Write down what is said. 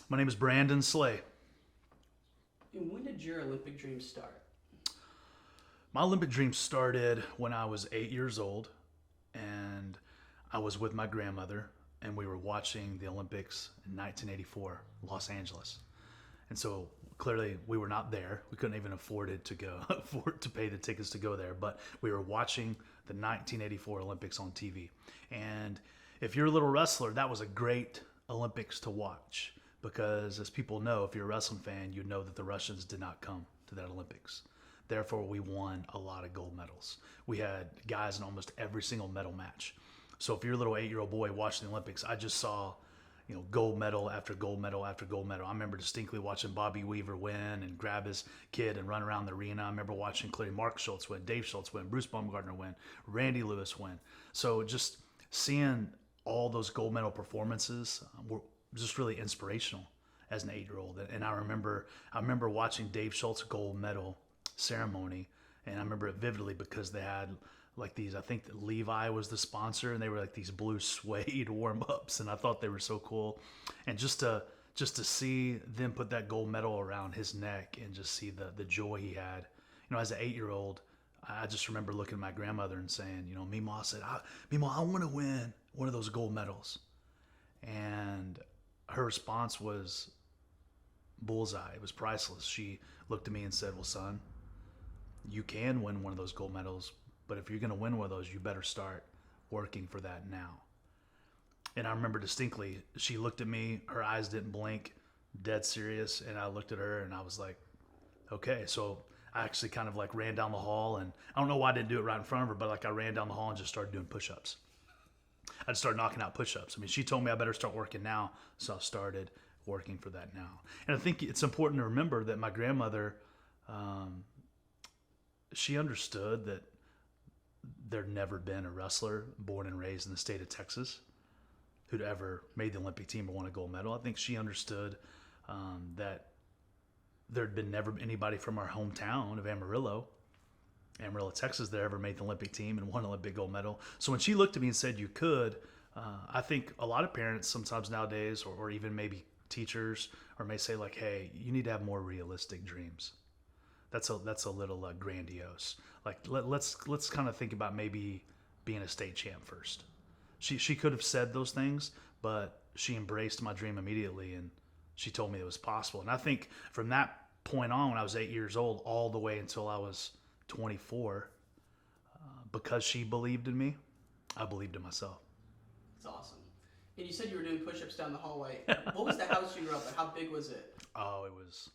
My name is Brandon Slay. And when did your Olympic dream start? My Olympic dream started when I was 8 years old, and I was with my grandmother, and we were watching the Olympics in 1984, Los Angeles. And so clearly we were not there. We couldn't even afford it to go, afford to pay the tickets to go there. But we were watching the 1984 Olympics on TV. And if you're a little wrestler, that was a great Olympics to watch because, as people know, if you're a wrestling fan, you know that the Russians did not come to that Olympics. Therefore, we won a lot of gold medals. We had guys in almost every single medal match. So if you're a little 8-year-old boy watching the Olympics, I just saw, gold medal after gold medal after gold medal. I remember distinctly watching Bobby Weaver win and grab his kid and run around the arena. I remember watching clearly Mark Schultz win, Dave Schultz win, Bruce Baumgartner win, Randy Lewis win. So just seeing all those gold medal performances were just really inspirational as an 8-year-old. And I remember watching Dave Schultz gold medal ceremony, and I remember it vividly because they had like these, I think that Levi was the sponsor, and they were like these blue suede warm-ups, and I thought they were so cool. And just to see them put that gold medal around his neck and just see the joy he had, as an 8-year-old, I just remember looking at my grandmother and saying, Mima said, Mima, I want to win one of those gold medals. And her response was bullseye. It was priceless. She looked at me and said, well, son, you can win one of those gold medals, but if you're going to win one of those, you better start working for that now. And I remember distinctly, she looked at me, her eyes didn't blink, dead serious, and I looked at her and I was like, okay. So I actually kind of like ran down the hall, and I don't know why I didn't do it right in front of her, but like I ran down the hall and just started doing push-ups. I just started knocking out push-ups. I mean, she told me I better start working now, so I started working for that now. And I think it's important to remember that my grandmother, she understood that there'd never been a wrestler born and raised in the state of Texas who'd ever made the Olympic team or won a gold medal. I think she understood that there'd been never anybody from our hometown of Amarillo, Texas, that ever made the Olympic team and won an Olympic gold medal. So when she looked at me and said, you could, I think a lot of parents sometimes nowadays, or even maybe teachers, or may say like, hey, you need to have more realistic dreams. That's a little grandiose. Like let's kind of think about maybe being a state champ first. She could have said those things, but she embraced my dream immediately, and she told me it was possible. And I think from that point on, when I was 8 years old, all the way until I was 24, because she believed in me, I believed in myself. That's awesome. And you said you were doing push-ups down the hallway. What was the house you grew up in? How big was it? Oh, it was